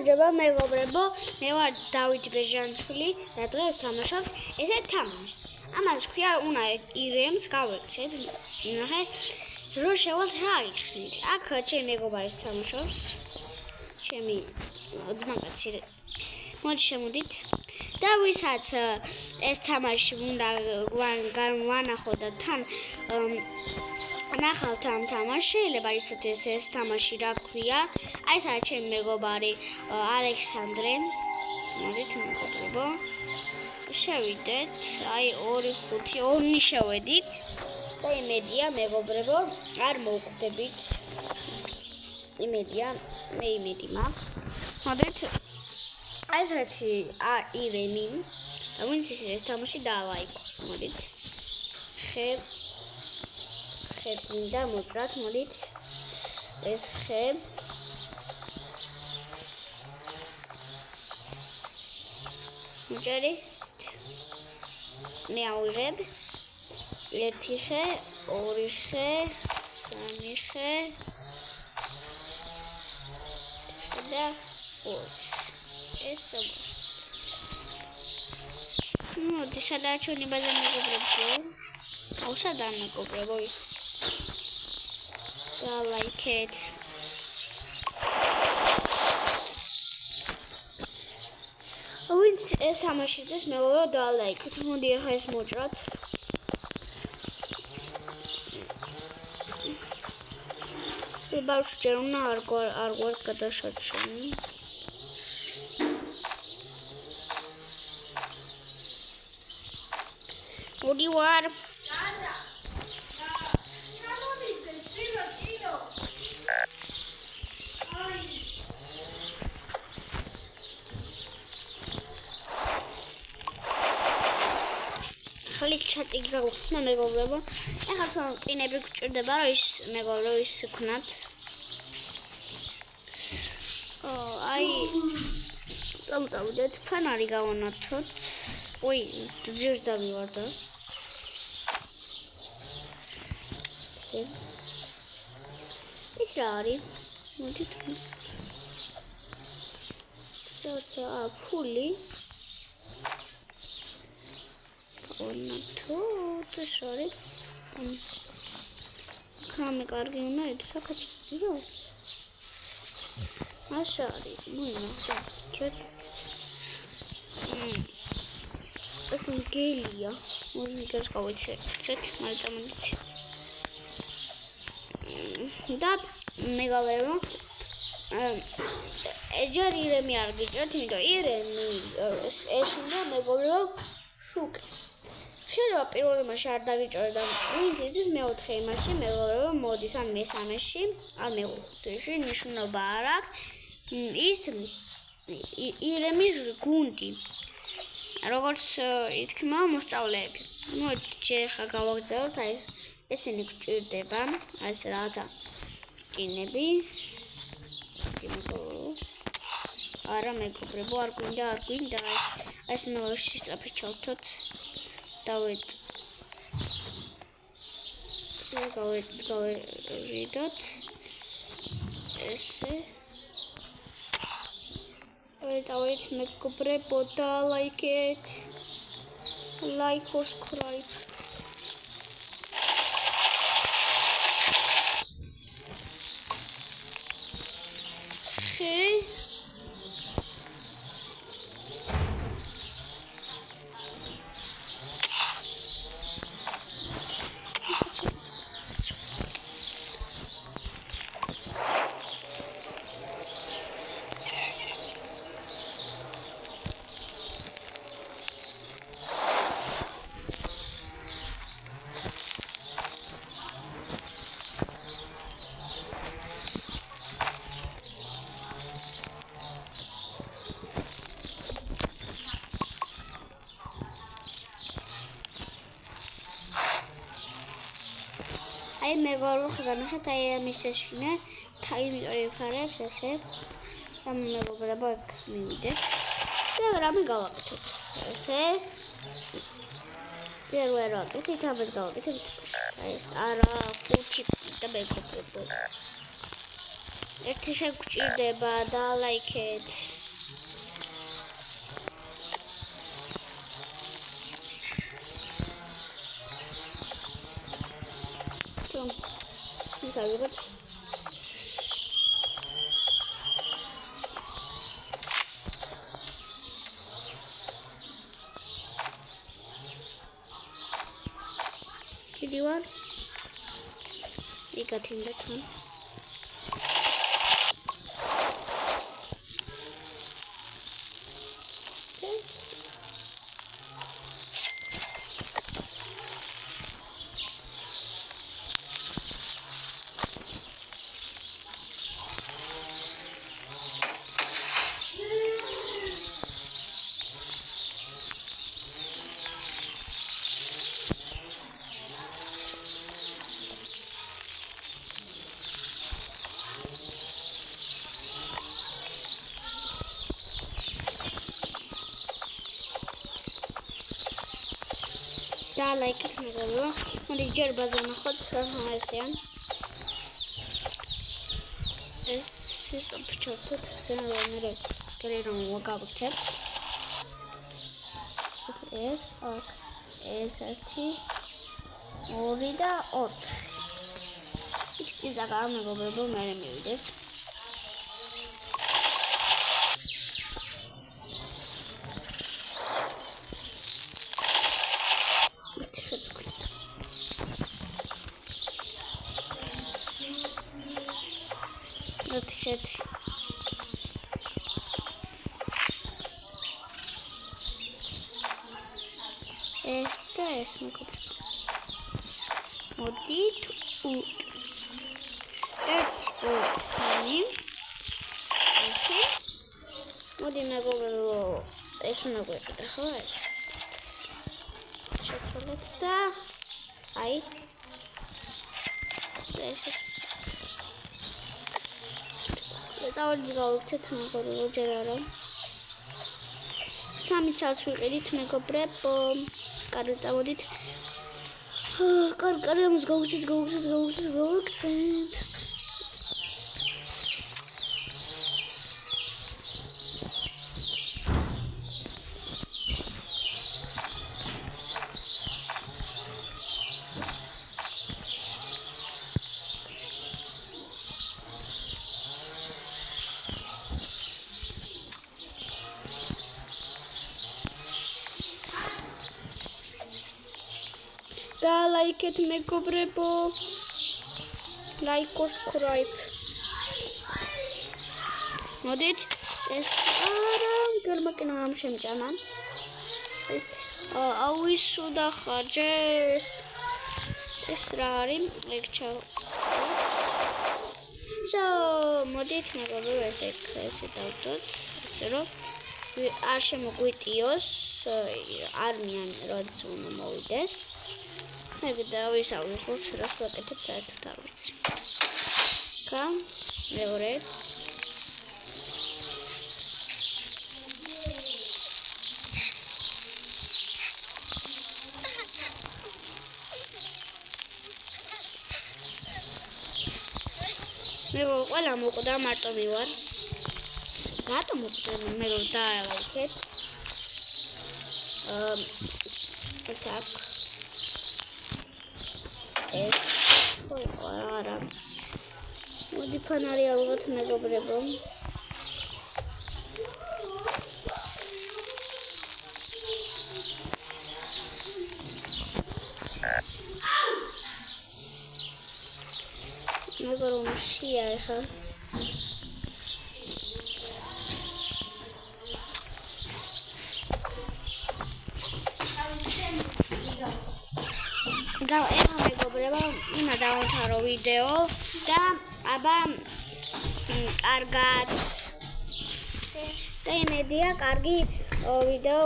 გამარჯობა მეგობრებო, მე ვარ დავით ბეჟანშვილი და დღეს ვთამაშობ ესეთ თამაშს. ამას ქვია უნდა ირემს გავექცეთ. ნახე, რო შევალთ რა იხსნით. აქ ჩემი მეგობარი თამაშობს. ჩემი ძმაკაცი. მოდი შემოდით. და ვისაც ეს თამაში უნდა განვანახოთ და თან ნახავთ ამ თამაშს, შეიძლება იცოდეთ ეს თამაში რა ქვია. აი ეს არის ჩემი მეგობარი ალექსანდრე. მოდით მეგობრებო. შევიდეთ. აი 2-5 შევედით. და იმედია მეგობრებო, არ მოვკვდებით. იმედია, მე იმედი მაქვს. მოდით. აი ეს რაცი ირემი. და ვინც ეს თამაში დაალაიქოს. მოდით. მინდა მოძრათ, მოდით. ეს ხე. მიჭერი. მე ავიღებ. 1 ხე, 2 ხე, 3 ხე. და ეს მოდი, სადაა ჩვენი ბაზა მეგობრებო? აუ, სადაა მეგობრებო? Like it. ვინც ეს ამაშიდეს მეგობრებო და like it. მოდი ახლა ეს მოჭრათ. ბავშვი ჯერ უნდა არ გვარ გადაშაჭრენი. მოდი ვარ. ხალით ჩატი გავხსნა მეგობრებო. ეხლა ჩვენ ყინები გვჭირდება რომ ის მეგობრო ის ვქნათ. აი წამწავდეთ ფანარი გავანართოთ. ой, ჯერს დავივარ და. ის რა არის? მოდით. ფული. Onato, sorry. Kame kargi una itu sakit. Yo. Sorry. Muna. Chat. Asin gelia. Muni kas kawit set. Malta manit. Da mega vero. Ejar iremi argi. Jatmido iremi. Es una mega vero. Shuk. შეიძლება პირველ იმაში არ დავიჭორო და ვინც იცის მეოთხე იმაში მეგობრებო მოდის ან მესამეში ან მეხუთეში ნიშნობა არ აქვს ის ირემის გუნდი როგორც ითქმა მოსწავლეები მოდი ახლა გავაგზავნოთ აი ესენი გვჭირდება აი ეს რაღაცა კინები არა მეგობრებო არ გვინდა აი ეს ნოში სწრაფად ჩავთოთ დავით გავიდოთ ესე დავით მეგობრებო და like it like or subscribe აი მეგობრებო ხანახეთ აი ამის შეშინე თაიმიფარებს ესე ამ მეგობრებო აქ მივიდეთ და რამე გავაკეთოთ ესე პირველ რაკეთით ამას გავაკეთეთ აი ეს არა 5 და მეგობრებო ერთი შეგვჭირდება და ლაიქეთ ის ავიღოთ. კიდევ იკათინდა თან. და ლაიქით მეგობრებო, მოდი ჯერ ბაზა ნახოთ ესეან. ეს სისტოპჩოთ სენერე კერერონ ვაგავჩეთ. ეს აქ ეს 1 2 და 4. ის დაგა მეგობრებო მე მივიდეთ. Esta es mi copa. Modit ut. Modi me governo. Es una cosa. Chocolate. Ahí. დავაჯგავთ მეგობრებო ჯერ არა. 3 წელს ვიყიდით მეგობრებო. კარგი წავედით. კარგი ამას გავუგზით. და ლაიქეთ მეგობრებო. ლაიქ subscribe. მოდით ეს არა გერმაკენა ამ შემჭამა. ეს აუისუდა ხაჯეს. ეს რა არის? ლექჩა. მოდით მეგობრებო ესე დავდოთ. ესე რომ არ შემოგვიტიოს არ მიან როდის უნდა მოვიდეს. მე დავისაუბროთ რა ვაკეთებ საერთოდ არ ვიცი. მეორე მე ყველა მოკვდა მარტო მივარ. რატომ მოკვდა მე რომ დაალაიქეთ? ეს აქ არა. მოდი ფანარი ავიღოთ მეგობრებო. მეგობრებო შია ახლა. მეგობრებო, იმა დავამთავრო ვიდეო და აბა კარგად. და იმედია კარგი ვიდეო